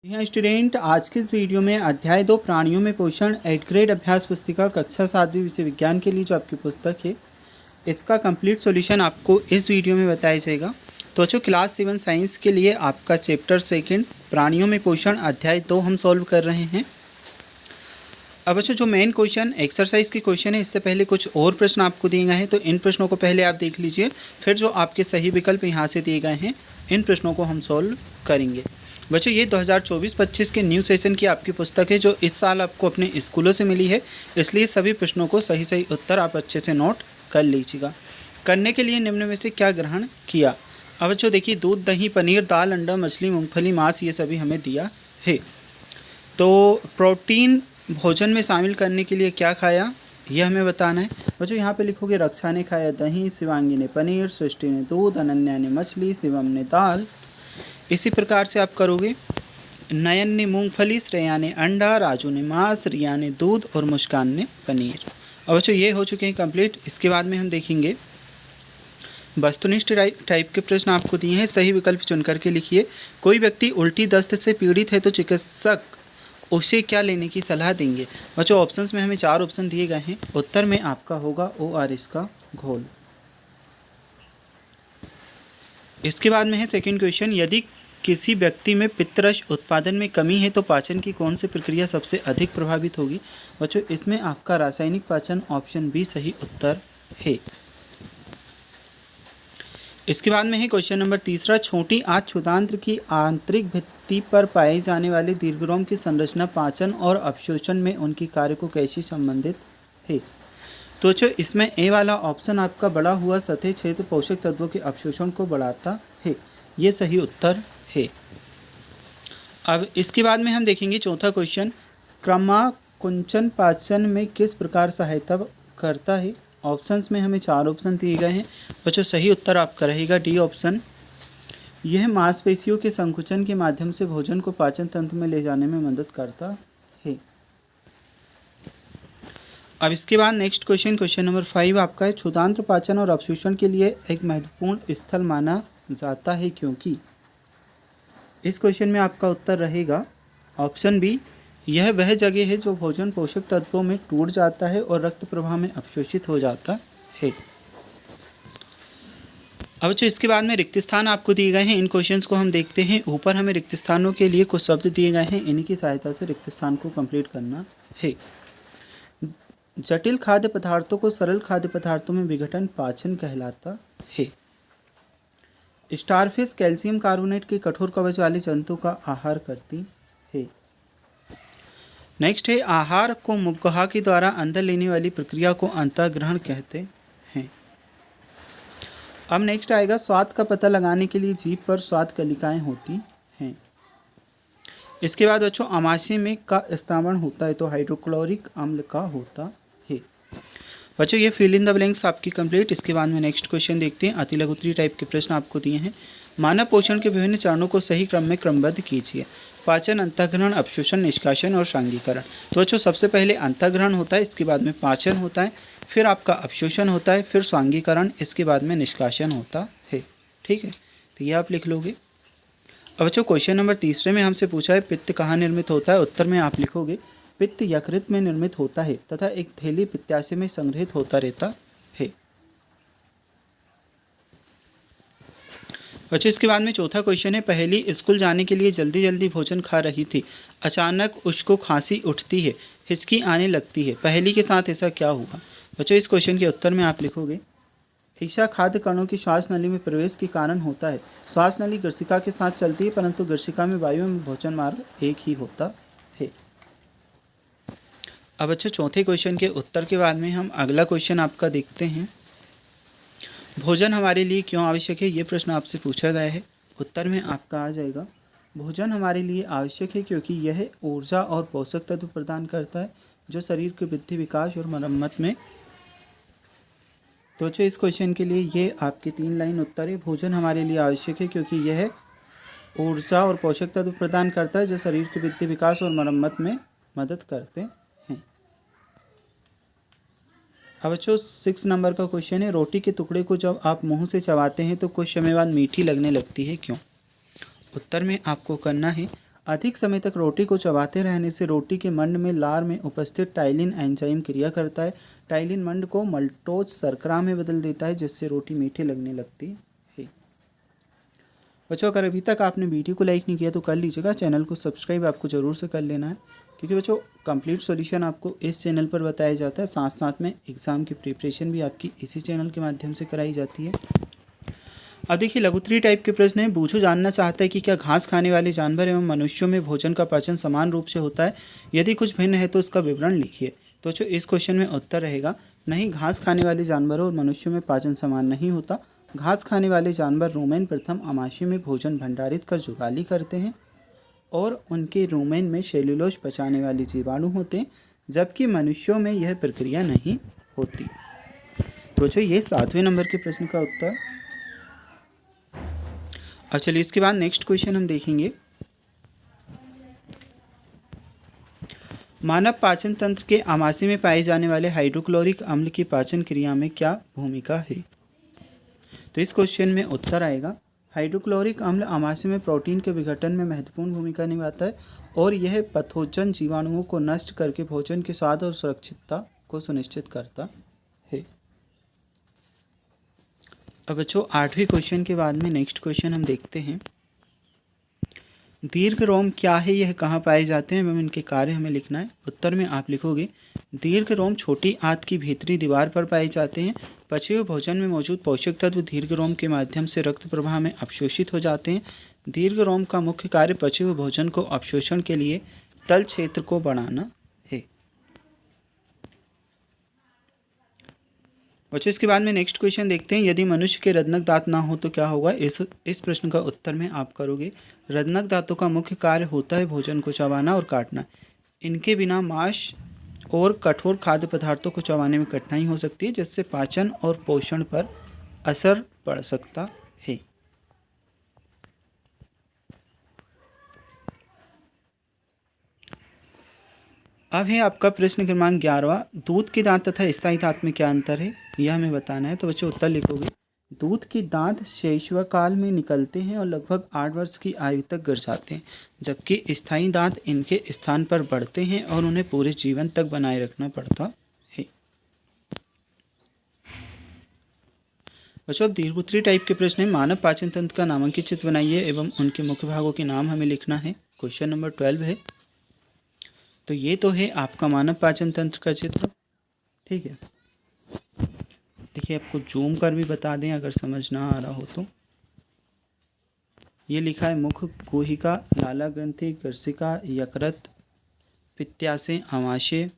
जी हाँ स्टूडेंट, आज की इस वीडियो में अध्याय 2 प्राणियों में पोषण 8th ग्रेड अभ्यास पुस्तिका कक्षा 7वीं विषय विज्ञान के लिए जो आपकी पुस्तक है इसका कंप्लीट सॉल्यूशन आपको इस वीडियो में बताया जाएगा। तो बच्चों क्लास 7 साइंस के लिए आपका चैप्टर 2 प्राणियों में पोषण अध्याय 2 हम सॉल्व कर रहे हैं। अब बच्चों जो मेन क्वेश्चन एक्सरसाइज के क्वेश्चन है, इससे पहले कुछ और प्रश्न आपको दिए गए हैं, तो इन प्रश्नों को पहले आप देख लीजिए, फिर जो आपके सही विकल्प यहाँ से दिए गए हैं इन प्रश्नों को हम सॉल्व करेंगे। बच्चों ये 2024-25 के न्यू सेशन की आपकी पुस्तक है जो इस साल आपको अपने स्कूलों से मिली है, इसलिए सभी प्रश्नों को सही उत्तर आप अच्छे से नोट कर लीजिएगा। करने के लिए निम्न में से क्या ग्रहण किया। अब बच्चों देखिए, दूध, दही, पनीर, दाल, अंडा, मछली, मूंगफली, मांस, ये सभी हमें दिया है। तो प्रोटीन भोजन में शामिल करने के लिए क्या खाया, यह हमें बताना है। बच्चों यहाँ पे लिखोगे, रक्षा ने खाया दही, शिवांगी ने पनीर, सृष्टि ने दूध, अनन्या ने मछली, शिवम ने दाल। इसी प्रकार से आप करोगे, नयन ने मूंगफली, श्रेया ने अंडा, राजू ने मांस, रिया ने दूध और मुस्कान ने पनीर। अब बच्चों ये हो चुके हैं कंप्लीट। इसके बाद में हम देखेंगे वस्तुनिष्ठ टाइप के प्रश्न आपको दिए हैं, सही विकल्प चुन करके लिखिए। कोई व्यक्ति उल्टी दस्त से पीड़ित है तो चिकित्सक उसे क्या लेने की सलाह देंगे। बच्चों ऑप्शंस में हमें 4 ऑप्शन दिए गए हैं, उत्तर में आपका होगा ORS का घोल। इसके बाद में है सेकंड क्वेश्चन, यदि किसी व्यक्ति में पित्तरस उत्पादन में कमी है तो पाचन की कौन सी प्रक्रिया सबसे अधिक प्रभावित होगी। बच्चों इसमें आपका रासायनिक पाचन ऑप्शन बी सही उत्तर है। इसके बाद में है क्वेश्चन नंबर तीसरा, छोटी आंत क्षुधांत्र की आंतरिक भित्ति पर पाए जाने वाले दीर्घरोम की संरचना पाचन और अवशोषण में उनकी कार्य को कैसे संबंधित है। तो बच्चों इसमें ए वाला ऑप्शन आपका बढ़ा हुआ सतह क्षेत्र पोषक तत्वों के अवशोषण को बढ़ाता है, ये सही उत्तर है। अब इसके बाद में हम देखेंगे चौथा क्वेश्चन, क्रमाकुंचन पाचन में किस प्रकार सहायता करता है। ऑप्शंस में हमें 4 ऑप्शन दिए गए हैं। बच्चों सही उत्तर आपका रहेगा डी ऑप्शन। यह मांसपेशियों के संकुचन के माध्यम से भोजन को पाचन तंत्र में ले जाने में मदद करता है। अब इसके बाद नेक्स्ट क्वेश्चन नंबर 5 आपका है, क्षुधांत्र पाचन और अवशोषण के लिए एक महत्वपूर्ण स्थल माना जाता है क्योंकि। इस क्वेश्चन में आपका उत्तर रहेगा ऑप्शन बी, यह वह जगह है जो भोजन पोषक तत्वों में टूट जाता है और रक्त प्रवाह में अवशोषित हो जाता है। अब जो इसके बाद में रिक्त स्थान आपको दिए गए हैं, इन क्वेश्चंस को हम देखते हैं। ऊपर हमें रिक्त स्थानों के लिए कुछ शब्द दिए गए हैं, इन्हीं की सहायता से रिक्त स्थान को कंप्लीट करना है। जटिल खाद्य पदार्थों को सरल खाद्य पदार्थों में विघटन पाचन कहलाता है। स्टारफिश कैल्शियम कार्बोनेट के कठोर कवच वाले जंतु का आहार करती है। नेक्स्ट है, आहार को मुक्काहा के द्वारा अंदर लेने वाली प्रक्रिया को अंतःग्रहण कहते हैं। अब नेक्स्ट आएगा, स्वाद का पता लगाने के लिए जीभ पर स्वाद कलिकाएं होती हैं। इसके बाद बच्चों आमाशय में का स्त्रावण होता है तो हाइड्रोक्लोरिक अम्ल का होता है। बच्चों ये फिल इन द ब्लैंक्स आपकी कंप्लीट। इसके बाद में नेक्स्ट क्वेश्चन देखते हैं, अति लघु उत्तरीय टाइप के प्रश्न आपको दिए हैं। मानव पोषण के विभिन्न चरणों को सही क्रम में क्रमबद्ध कीजिए। पाचन, अंतःग्रहण, अवशोषण, निष्कासन और सांघीकरण। तो बच्चों सबसे पहले अंतःग्रहण होता है, इसके बाद में पाचन होता है, फिर आपका अवशोषण होता है, फिर सांघीकरण, इसके बाद में निष्कासन होता है। ठीक है, तो ये आप लिख लोगे। अब बच्चों क्वेश्चन नंबर तीसरे में हमसे पूछा है, पित्त कहाँ निर्मित होता है। उत्तर में आप लिखोगे, पित्त यकृत में निर्मित होता है तथा एक थैली पित्ताशय में संग्रहित होता रहता है। बच्चों इसके बाद में चौथा क्वेश्चन है, पहेली स्कूल जाने के लिए जल्दी जल्दी भोजन खा रही थी, अचानक उसको खांसी उठती है, हिचकी आने लगती है, पहेली के साथ ऐसा क्या हुआ। बच्चों इस क्वेश्चन के उत्तर में आप लिखोगे, ईसा खाद्य कणों की श्वास नली में प्रवेश के कारण होता है। श्वास नली ग्रसिका के साथ चलती है परंतु ग्रसिका में वायु में भोजन मार्ग एक ही होता है। अब बच्चों चौथे क्वेश्चन के उत्तर के बाद में हम अगला क्वेश्चन आपका देखते हैं, भोजन हमारे लिए क्यों आवश्यक है, ये प्रश्न आपसे पूछा गया है। उत्तर में आपका आ जाएगा, भोजन हमारे लिए आवश्यक है क्योंकि यह ऊर्जा और पोषक तत्व प्रदान करता है जो शरीर के वृद्धि, विकास और मरम्मत में। तो बच्चों इस क्वेश्चन के लिए ये आपके 3 लाइन उत्तर है, भोजन हमारे लिए आवश्यक है क्योंकि यह ऊर्जा और पोषक तत्व प्रदान करता है जो शरीर के वृद्धि, विकास और मरम्मत में मदद करते हैं। अब बच्चों 6 नंबर का क्वेश्चन है, रोटी के टुकड़े को जब आप मुंह से चबाते हैं तो कुछ समय बाद मीठी लगने लगती है, क्यों। उत्तर में आपको करना है, अधिक समय तक रोटी को चबाते रहने से रोटी के मंड में लार में उपस्थित टाइलिन एंजाइम क्रिया करता है। टाइलिन मंड को मल्टोज शर्करा में बदल देता है, जिससे रोटी मीठी लगने लगती है। बच्चों, अगर अभी तक आपने वीडियो को लाइक नहीं किया तो कर लीजिएगा। चैनल को सब्सक्राइब आपको ज़रूर से कर लेना है, क्योंकि बच्चों कंप्लीट सॉल्यूशन आपको इस चैनल पर बताया जाता है। साथ साथ में एग्ज़ाम की प्रिपरेशन भी आपकी इसी चैनल के माध्यम से कराई जाती है। अब देखिए, लघुत्तरीय टाइप के प्रश्न है। बूझो जानना चाहता है कि क्या घास खाने वाले जानवर एवं मनुष्यों में भोजन का पाचन समान रूप से होता है? यदि कुछ भिन्न है तो उसका विवरण लिखिए। तो जो इस क्वेश्चन में उत्तर रहेगा नहीं, घास खाने वाले जानवरों और मनुष्यों में पाचन समान नहीं होता। घास खाने वाले जानवर रूमेन प्रथम आमाशय में भोजन भंडारित कर जुगाली करते हैं और उनके रूमेन में सेल्यूलोज पचाने वाले जीवाणु होते हैं, जबकि मनुष्यों में यह प्रक्रिया नहीं होती। तो जो ये 7वें नंबर के प्रश्न का उत्तर। अब चलिए इसके बाद नेक्स्ट क्वेश्चन हम देखेंगे। मानव पाचन तंत्र के आमाशय में पाए जाने वाले हाइड्रोक्लोरिक अम्ल की पाचन क्रिया में क्या भूमिका है? तो इस क्वेश्चन में उत्तर आएगा हाइड्रोक्लोरिक अम्ल आमाशय में प्रोटीन के विघटन में महत्वपूर्ण भूमिका निभाता है और यह पैथोजन जीवाणुओं को नष्ट करके भोजन के स्वाद और सुरक्षितता को सुनिश्चित करता है। अब बच्चों 8वें क्वेश्चन के बाद में नेक्स्ट क्वेश्चन हम देखते हैं। दीर्घ रोम क्या है, यह कहाँ पाए जाते हैं एवं इनके कार्य हमें लिखना है। उत्तर में आप लिखोगे दीर्घ रोम छोटी आंत की भीतरी दीवार पर पाए जाते हैं। पचे हुए भोजन में मौजूद पोषक तत्व दीर्घ रोम के माध्यम से रक्त प्रवाह में अवशोषित हो जाते हैं। दीर्घ रोम का मुख्य कार्य पचे हुए भोजन को अवशोषण के लिए तल क्षेत्र को बढ़ाना है। बच्चों इसके बाद में नेक्स्ट क्वेश्चन देखते हैं। यदि मनुष्य के रदनक दांत ना हो तो क्या होगा? इस प्रश्न का उत्तर में आप करोगे रदनक दांतों का मुख्य कार्य होता है भोजन को चबाना और काटना। इनके बिना मांस और कठोर खाद्य पदार्थों को चबाने में कठिनाई हो सकती है, जिससे पाचन और पोषण पर असर पड़ सकता है। अब है आपका प्रश्न क्रमांक 11वां। दूध के दांत तथा स्थायी दांत में क्या अंतर है, यह हमें बताना है। तो बच्चों उत्तर लिखोगे दूध के दांत शैशवकाल में निकलते हैं और लगभग 8 वर्ष की आयु तक गिर जाते हैं, जबकि स्थायी दांत इनके स्थान पर बढ़ते हैं और उन्हें पूरे जीवन तक बनाए रखना पड़ता है। बच्चों अब दीर्घोत्तरीय टाइप के प्रश्न है। मानव पाचन तंत्र का नामांकित चित्र बनाइए एवं उनके मुख्य भागों के नाम हमें लिखना है। क्वेश्चन नंबर 12 है। तो ये तो है आपका मानव पाचन तंत्र का चित्र, ठीक है। देखिए आपको जूम कर भी बता दें अगर समझ ना आ रहा हो तो। ये लिखा है मुख, गुहिका, लाला ग्रंथि, गर्सिका, यकृत, पित्ताशय, आमाशय,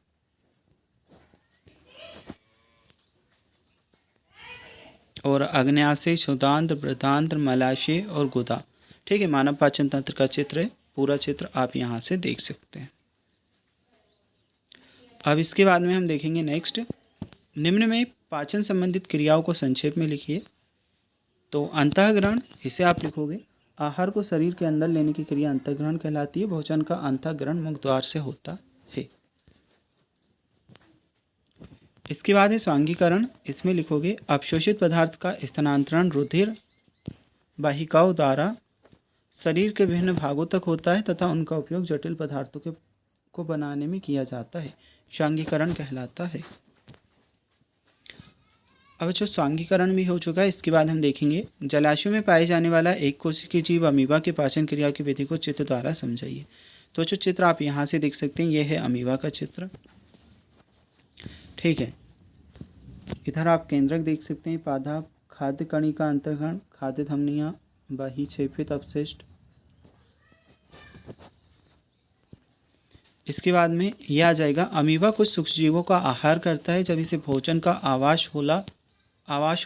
और अग्न्याशय, क्षुधांत्र, वृद्धांत्र, मलाशय और गुदा, ठीक है। मानव पाचन तंत्र का चित्र है, पूरा चित्र आप यहाँ से देख सकते हैं। अब इसके बाद में हम देखेंगे नेक्स्ट। निम्न में पाचन संबंधित क्रियाओं को संक्षेप में लिखिए। तो अंतःग्रहण, इसे आप लिखोगे आहार को शरीर के अंदर लेने की क्रिया अंतःग्रहण कहलाती है। भोजन का अंतःग्रहण मुख द्वार से होता है। इसके बाद है स्वांगीकरण, इसमें लिखोगे अवशोषित पदार्थ का स्थानांतरण रुधिर वाहिकाओं द्वारा शरीर के विभिन्न भागों तक होता है तथा उनका उपयोग जटिल पदार्थों को बनाने में किया जाता है, स्वांगीकरण कहलाता है। अब जो स्वांगीकरण भी हो चुका है, इसके बाद हम देखेंगे जलाशयों में पाए जाने वाला एक कोशिकीय जीव अमीबा के पाचन क्रिया की विधि को चित्र द्वारा समझाइए। तो जो चित्र आप यहाँ से देख सकते हैं यह है अमीबा का चित्र, ठीक है। इधर आप केंद्रक देख सकते हैं, पादप, खाद्य कणिका अंतर्गण, खाद्य धमनियाँ, बहिक्षेपित अपशिष्ट। इसके बाद में यह आ जाएगा अमीबा कुछ सूक्ष्मजीवों का आहार करता है जब इसे भोजन का आवास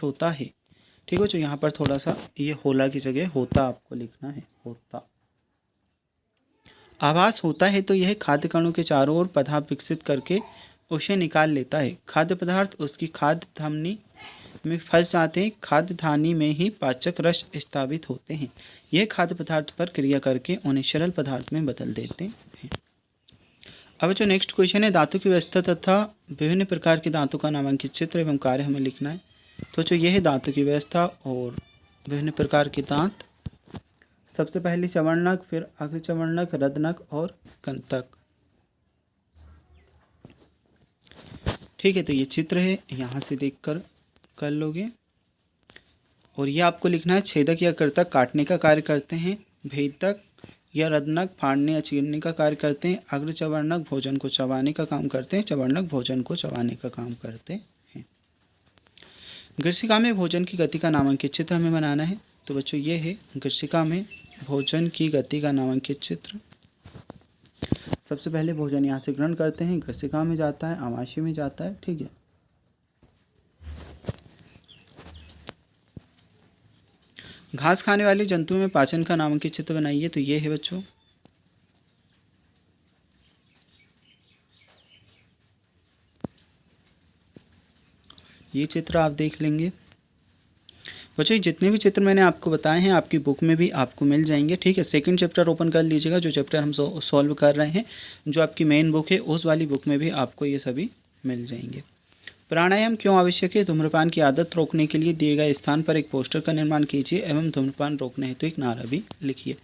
होता है, ठीक है। जो यहाँ पर थोड़ा सा ये होला की जगह होता आपको लिखना है, होता आवास होता है। तो यह खाद्य कणों के चारों ओर पदार्थ विकसित करके उसे निकाल लेता है। खाद्य पदार्थ उसकी खाद्य धमनी में फंस जाते हैं। खाद्य धानी में ही पाचक रस स्थापित होते हैं। यह खाद्य पदार्थ पर क्रिया करके उन्हें सरल पदार्थ में बदल देते हैं। अब जो नेक्स्ट क्वेश्चन है दांतों की व्यवस्था तथा विभिन्न प्रकार के दांतों का नामांकित चित्र एवं कार्य हमें लिखना है। तो जो यह है दांतों की व्यवस्था और विभिन्न प्रकार के दांत। सबसे पहले चवर्णक, फिर अग्रचवर्णक, रदनक और कंतक। ठीक है, तो ये चित्र है, यहाँ से देखकर कर लोगे। और ये आपको लिखना है छेदक या कर्तक काटने का कार्य करते हैं, भेदक या रदनक फाड़ने या चीरने का कार्य करते हैं, अग्रचवर्णक भोजन को चबाने का काम करते हैं, चवर्णक भोजन को चबाने का काम करते हैं। ग्रसिका में भोजन की गति का नामांकित चित्र हमें बनाना है। तो बच्चों ये है ग्रसिका में भोजन की गति का नामांकित चित्र। सबसे पहले भोजन यहाँ से ग्रहण करते हैं, ग्रसिका में जाता है, आमाशय में जाता है। ठीक है, घास खाने वाले जंतुओं में पाचन का नामांकित चित्र बनाइए। तो ये है बच्चों, ये चित्र आप देख लेंगे। बच्चों जितने भी चित्र मैंने आपको बताए हैं आपकी बुक में भी आपको मिल जाएंगे। ठीक है, सेकंड चैप्टर ओपन कर लीजिएगा, जो चैप्टर हम सॉल्व कर रहे हैं, जो आपकी मेन बुक है उस वाली बुक में भी आपको ये सभी मिल जाएंगे। प्राणायाम क्यों आवश्यक है? धूम्रपान की आदत रोकने के लिए दिए गए स्थान पर एक पोस्टर का निर्माण कीजिए एवं धूम्रपान रोकने हेतु एक नारा भी लिखिए।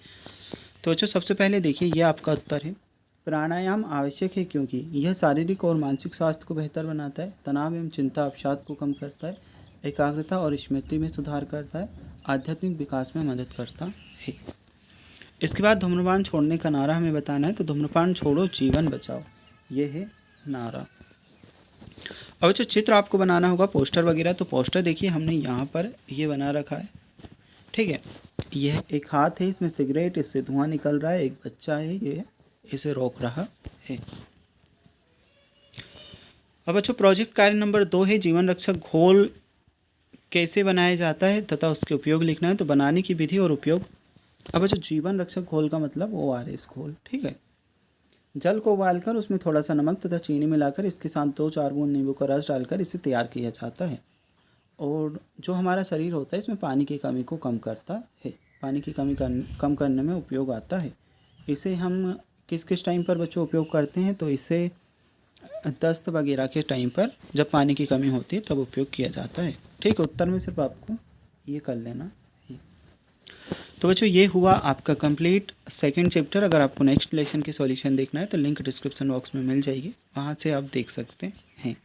तो बच्चों सबसे पहले देखिए, ये आपका उत्तर है। प्राणायाम आवश्यक है क्योंकि यह शारीरिक और मानसिक स्वास्थ्य को बेहतर बनाता है, तनाव एवं चिंता अवसाद को कम करता है, एकाग्रता और स्मृति में सुधार करता है, आध्यात्मिक विकास में मदद करता है। इसके बाद धूम्रपान छोड़ने का नारा हमें बताना है। तो धूम्रपान छोड़ो जीवन बचाओ, ये है नारा। अब जो चित्र आपको बनाना होगा पोस्टर वगैरह, तो पोस्टर देखिए हमने यहाँ पर ये बना रखा है। ठीक है, यह एक हाथ है, इसमें सिगरेट, इससे धुआं निकल रहा है, एक बच्चा है, ये इसे रोक रहा है। अब बच्चों प्रोजेक्ट कार्य नंबर 2 है जीवन रक्षक घोल कैसे बनाया जाता है तथा उसके उपयोग लिखना है। तो बनाने की विधि और उपयोग। अब बच्चों जीवन रक्षक घोल का मतलब ORS घोल। ठीक है, जल को उबालकर उसमें थोड़ा सा नमक तथा चीनी मिलाकर इसके साथ 2-4 बूंद नींबू का रस डालकर इसे तैयार किया जाता है। और जो हमारा शरीर होता है इसमें पानी की कमी को कम करता है, पानी की कमी कम करने में उपयोग आता है। इसे हम किस किस टाइम पर बच्चों उपयोग करते हैं? तो इसे दस्त वगैरह के टाइम पर जब पानी की कमी होती है तब उपयोग किया जाता है। ठीक है, उत्तर में सिर्फ आपको ये कर लेना है। तो बच्चों ये हुआ आपका कंप्लीट सेकंड चैप्टर। अगर आपको नेक्स्ट लेसन की सॉल्यूशन देखना है तो लिंक डिस्क्रिप्शन बॉक्स में मिल जाएगी, वहाँ से आप देख सकते हैं।